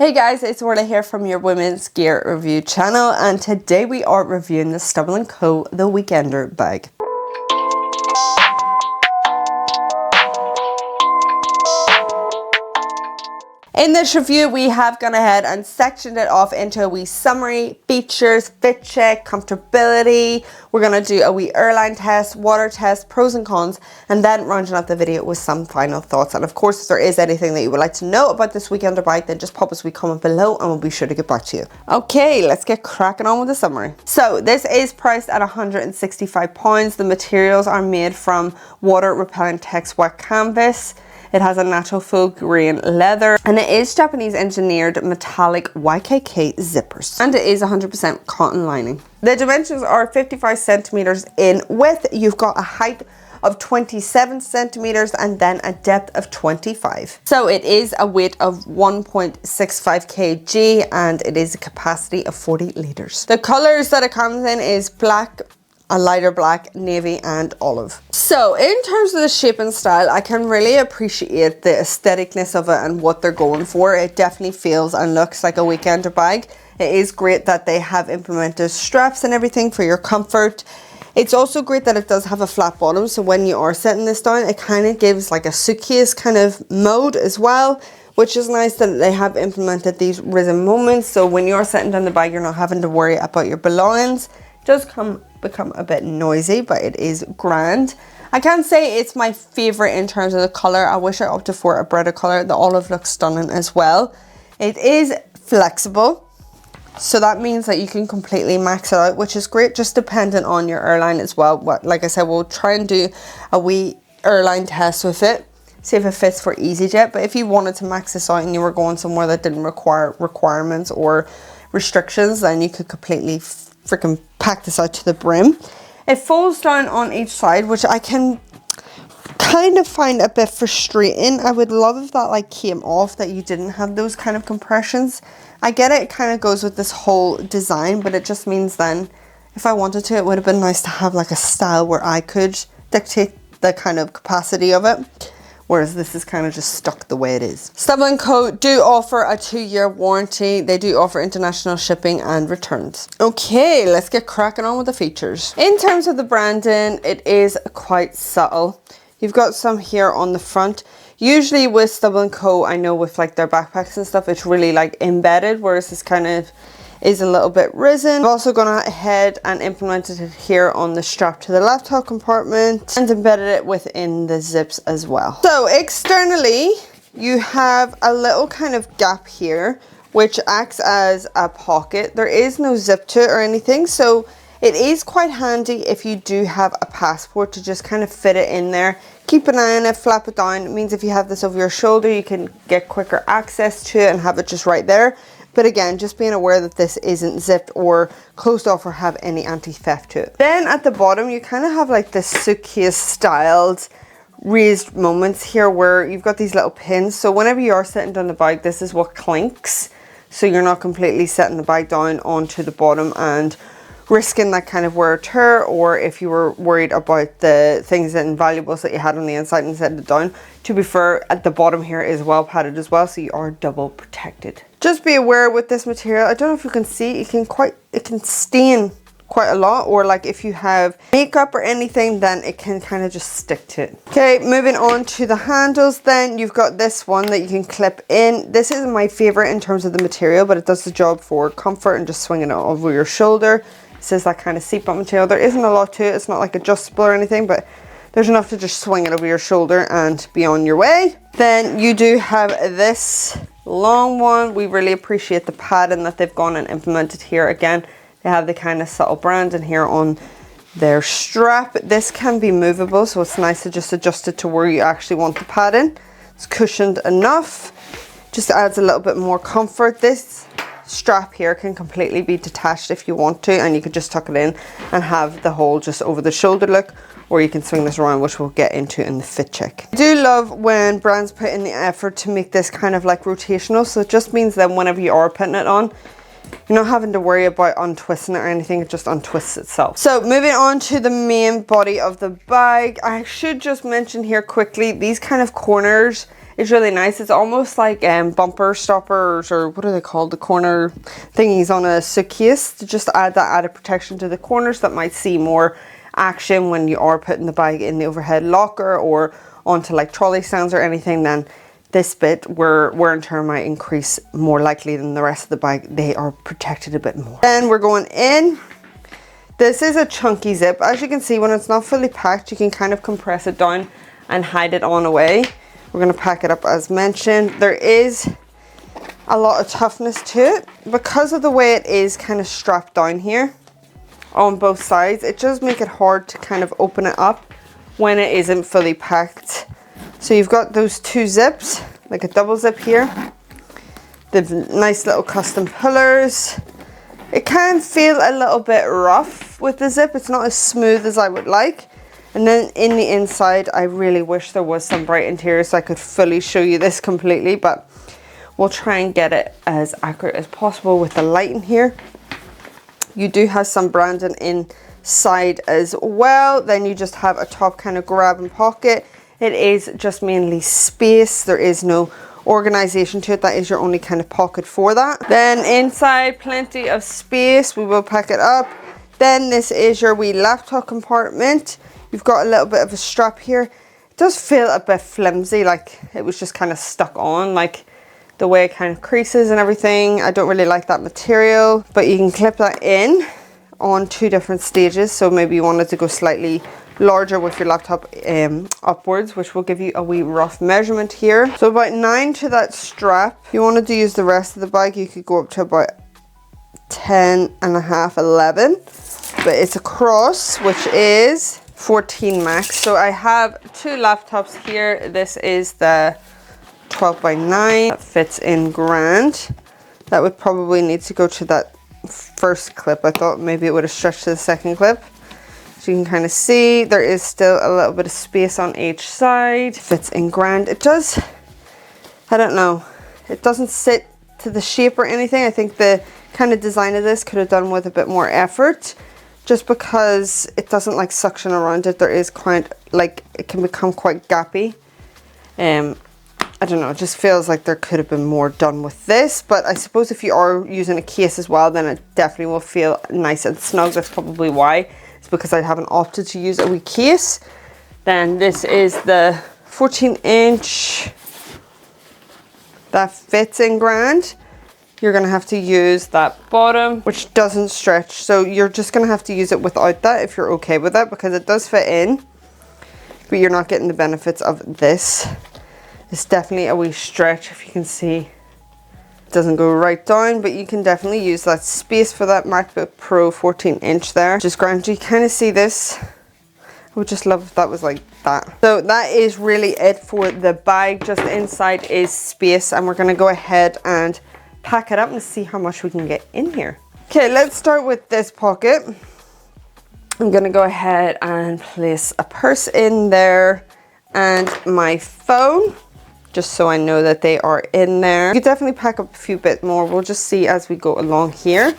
Hey guys, it's Orla here from your women's gear review channel, and today we are reviewing the Stubble Co The Weekender bag. In this review, we have gone ahead and sectioned it off into a wee summary, features, fit check, comfortability. We're going to do a wee airline test, water test, pros and cons, and then rounding up the video with some final thoughts. And of course, if there is anything that you would like to know about this Weekender bike, then just pop us a wee comment below and we'll be sure to get back to you. Okay, let's get cracking on with the summary. So this is priced at £165. The materials are made from water repellent text wet canvas. It has a natural full grain leather, and it is Japanese engineered metallic YKK zippers, and it is 100% cotton lining. The dimensions are 55 centimeters in width. You've got a height of 27 centimeters and then a depth of 25. So it is a weight of 1.65 kg and it is a capacity of 40 liters. The colors that it comes in is black, a lighter black, navy and olive. So in terms of the shape and style, I can really appreciate the aestheticness of it and what they're going for. It definitely feels and looks like a Weekender bag. It is great that they have implemented straps and everything for your comfort. It's also great that it does have a flat bottom, so when you are setting this down, it kind of gives like a suitcase kind of mode as well, which is nice that they have implemented these risen moments. So when you're setting down the bag, you're not having to worry about your belongings. It does become a bit noisy, but it is grand. I can't say it's my favorite in terms of the color. I wish I opted for a brighter color. The olive looks stunning as well. It is flexible, so that means that you can completely max it out, which is great, just dependent on your airline as well. Like I said, we'll try and do a wee airline test with it, see if it fits for EasyJet. But if you wanted to max this out and you were going somewhere that didn't require requirements or restrictions, then you could completely freaking pack this out to the brim. It folds down on each side, which I can kind of find a bit frustrating. I would love if that like came off, that you didn't have those kind of compressions. I get it, it kind of goes with this whole design, but it just means then if I wanted to, it would have been nice to have like a style where I could dictate the kind of capacity of it. Whereas this is kind of just stuck the way it is. Stubble Co do offer a 2-year warranty. They do offer international shipping and returns. Okay, let's get cracking on with the features. In terms of the branding, it is quite subtle. You've got some here on the front. Usually with Stubble Co, I know with like their backpacks and stuff, it's really like embedded, whereas this kind of is a little bit risen. I've also gone ahead and implemented it here on the strap to the laptop compartment and embedded it within the zips as well. So externally, you have a little kind of gap here, which acts as a pocket. There is no zip to it or anything, so it is quite handy if you do have a passport to just kind of fit it in there. Keep an eye on it, flap it down. It means if you have this over your shoulder, you can get quicker access to it and have it just right there. But again, just being aware that this isn't zipped or closed off or have any anti-theft to it. Then at the bottom, you kind of have like this suitcase styled raised moments here where you've got these little pins. So whenever you are setting down the bag, this is what clinks. So you're not completely setting the bag down onto the bottom and risking that kind of wear or tear, or if you were worried about the things and valuables that you had on the inside and set it down. To be fair, at the bottom here is well padded as well, so you are double protected. Just be aware with this material, I don't know if you can see, it can stain quite a lot, or like if you have makeup or anything, then it can kind of just stick to it. Okay, moving on to the handles, then you've got this one that you can clip in. This isn't my favorite in terms of the material, but it does the job for comfort and just swinging it over your shoulder. This is that kind of seatbelt material. There isn't a lot to it, it's not like adjustable or anything, but there's enough to just swing it over your shoulder and be on your way. Then you do have this long one. We really appreciate the padding that they've gone and implemented here. Again, they have the kind of subtle branding here on their strap. This can be movable, so it's nice to just adjust it to where you actually want the padding. It's cushioned enough, just adds a little bit more comfort. This strap here can completely be detached if you want to, and you could just tuck it in and have the whole just over the shoulder look, or you can swing this around, which we'll get into in the fit check. I do love when brands put in the effort to make this kind of like rotational, so it just means that whenever you are putting it on, you're not having to worry about untwisting it or anything, it just untwists itself. So moving on to the main body of the bag, I should just mention here quickly, these kind of corners is really nice. It's almost like bumper stoppers, or what are they called, the corner thingies on a suitcase, to just add that added protection to the corners that might see more action when you are putting the bag in the overhead locker or onto like trolley stands or anything. Then this bit where wear and tear might increase more likely than the rest of the bag. They are protected a bit more. Then we're going in. This is a chunky zip. As you can see, when it's not fully packed, you can kind of compress it down and hide it on away. We're going to pack it up as mentioned. There is a lot of toughness to it because of the way it is kind of strapped down here on both sides. It does make it hard to kind of open it up when it isn't fully packed. So you've got those two zips, like a double zip here. The nice little custom pullers. It can feel a little bit rough with the zip. It's not as smooth as I would like. And then in the inside, I really wish there was some bright interior so I could fully show you this completely, but we'll try and get it as accurate as possible with the light in here. You do have some branding inside as well. Then you just have a top kind of grab and pocket. It is just mainly space. There is no organization to it. That is your only kind of pocket for that. Then inside, plenty of space. We will pack it up. Then this is your wee laptop compartment. You've got a little bit of a strap here. It does feel a bit flimsy, like it was just kind of stuck on, like the way it kind of creases and everything. I don't really like that material, but you can clip that in on two different stages. So maybe you wanted to go slightly larger with your laptop upwards, which will give you a wee rough measurement here. So about 9 to that strap. If you wanted to use the rest of the bag, you could go up to about 10 and a half, 11, but it's a cross, which is 14 max. So I have two laptops here. This is the 12 by 9 that fits in grand. That would probably need to go to that first clip. I thought maybe it would have stretched to the second clip. So you can kind of see there is still a little bit of space on each side. Fits in grand. It does, I don't know, it doesn't sit to the shape or anything. I think the kind of design of this could have done with a bit more effort, just because it doesn't like suction around it. There is quite, like, it can become quite gappy. I don't know, it just feels like there could have been more done with this, but I suppose if you are using a case as well, then it definitely will feel nice and snug. That's probably why. It's because I haven't opted to use a wee case. Then this is the 14-inch that fits in grand. You're going to have to use that bottom, which doesn't stretch. So you're just going to have to use it without that if you're okay with that, because it does fit in, but you're not getting the benefits of this. It's definitely a wee stretch, if you can see. It doesn't go right down, but you can definitely use that space for that MacBook Pro 14-inch there. Just grand. You kind of see this. I would just love if that was like that. So that is really it for the bag. Just inside is space, and we're going to go ahead and pack it up and see how much we can get in here. Okay, let's start with this pocket. I'm going to go ahead and place a purse in there and my phone, just so I know that they are in there. You could definitely pack up a few bit more. We'll just see as we go along here.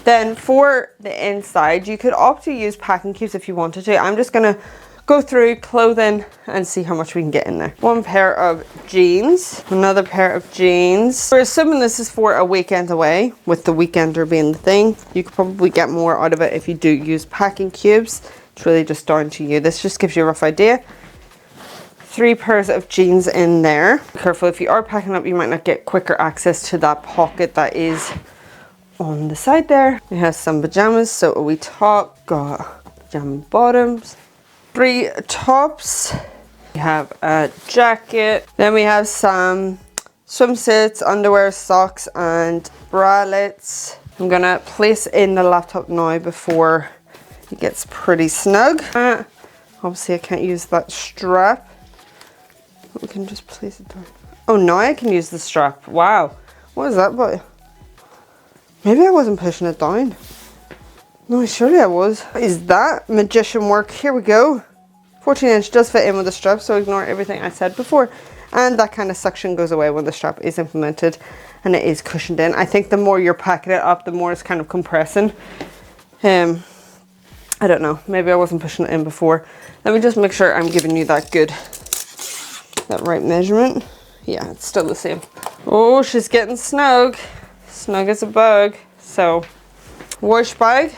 Then for the inside, you could opt to use packing cubes if you wanted to. I'm just gonna go through clothing and see how much we can get in there. One pair of jeans, another pair of jeans. We're assuming this is for a weekend away, with the weekender being the thing. You could probably get more out of it if you do use packing cubes. It's really just down to you. This just gives you a rough idea. 3 pairs of jeans in there. Be careful, if you are packing up, you might not get quicker access to that pocket that is on the side there. We have some pajamas, so a wee top, got pajama bottoms, 3 tops. We have a jacket. Then we have some swimsuits, underwear, socks, and bralettes. I'm gonna place in the laptop now before it gets pretty snug. Obviously I can't use that strap. We can just place it down. Oh, now I can use the strap. Wow. What is that about? Maybe I wasn't pushing it down. No, surely I was. What is that? Magician work. Here we go. 14-inch does fit in with the strap, so ignore everything I said before. And that kind of suction goes away when the strap is implemented and it is cushioned in. I think the more you're packing it up, the more it's kind of compressing. I don't know. Maybe I wasn't pushing it in before. Let me just make sure I'm giving you that right measurement. Yeah, it's still the same. Oh, she's getting snug. Snug as a bug. So, wash bag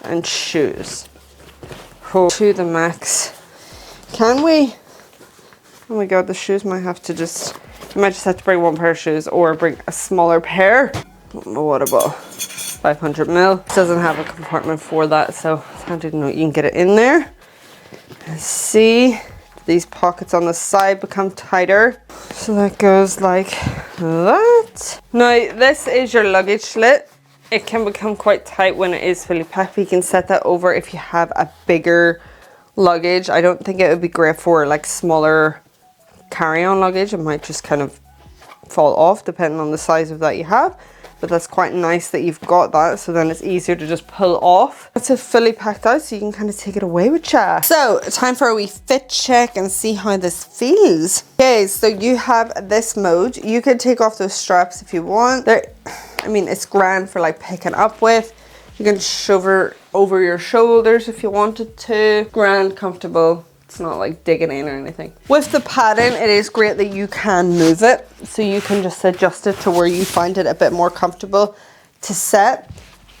and shoes. Oh, to the max. Can we? Oh my god, the shoes might have to just... You might just have to bring one pair of shoes or bring a smaller pair. What about 500 ml? It doesn't have a compartment for that, so I didn't know you can get it in there. Let's see. These pockets on the side become tighter. So that goes like that. Now, this is your luggage slit. It can become quite tight when it is fully packed. You can set that over if you have a bigger luggage. I don't think it would be great for like smaller carry-on luggage. It might just kind of fall off depending on the size of that you have. But that's quite nice that you've got that, so then it's easier to just pull off. It's a fully packed out, so you can kind of take it away with you. So, time for a wee fit check and see how this feels. Okay, so you have this mode. You can take off those straps if you want. I mean, it's grand for like picking up with. You can shove her over your shoulders if you wanted to. Grand, comfortable. It's not like digging in or anything. With the padding, it is great that you can move it. So you can just adjust it to where you find it a bit more comfortable to set.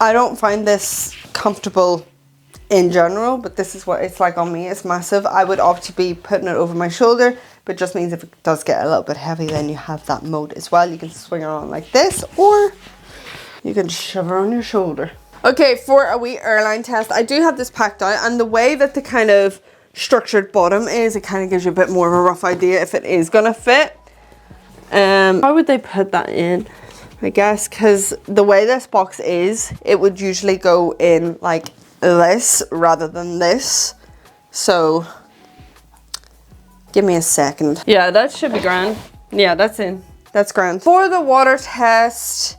I don't find this comfortable in general, but this is what it's like on me. It's massive. I would opt to be putting it over my shoulder, but it just means if it does get a little bit heavy, then you have that mode as well. You can swing it on like this, or you can shove her on your shoulder. Okay, for a wee airline test, I do have this packed out, and the way that the kind of structured bottom is, it kind of gives you a bit more of a rough idea if it is gonna fit. How would they put that in? I guess because the way this box is, it would usually go in like this rather than this. So give me a second. Yeah, that should be grand. Yeah, that's in. That's grand. For the water test,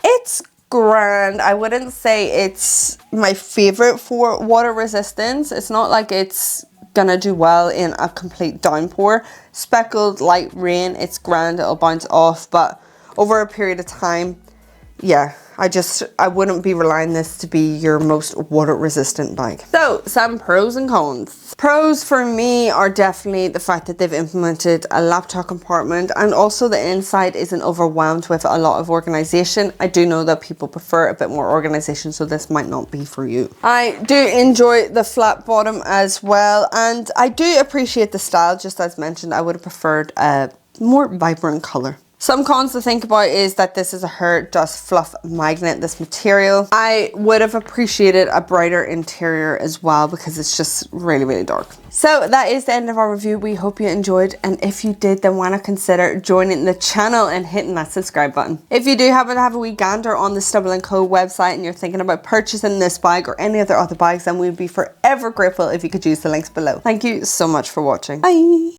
it's grand. I wouldn't say it's my favorite for water resistance. It's not like it's gonna do well in a complete downpour. Speckled light rain, it's grand, it'll bounce off, but over a period of time, yeah, I wouldn't be relying this to be your most water resistant bag. So, some pros and cons. Pros for me are definitely the fact that they've implemented a laptop compartment, and also the inside isn't overwhelmed with a lot of organization. I do know that people prefer a bit more organization, so this might not be for you. I do enjoy the flat bottom as well, and I do appreciate the style. Just as mentioned, I would have preferred a more vibrant color. Some cons to think about is that this is a hair dust fluff magnet, this material. I would have appreciated a brighter interior as well because it's just really, really dark. So that is the end of our review. We hope you enjoyed, and if you did, then why not consider joining the channel and hitting that subscribe button. If you do happen to have a wee gander on the Stubble Co website and you're thinking about purchasing this bag or any other bags, then we'd be forever grateful if you could use the links below. Thank you so much for watching. Bye!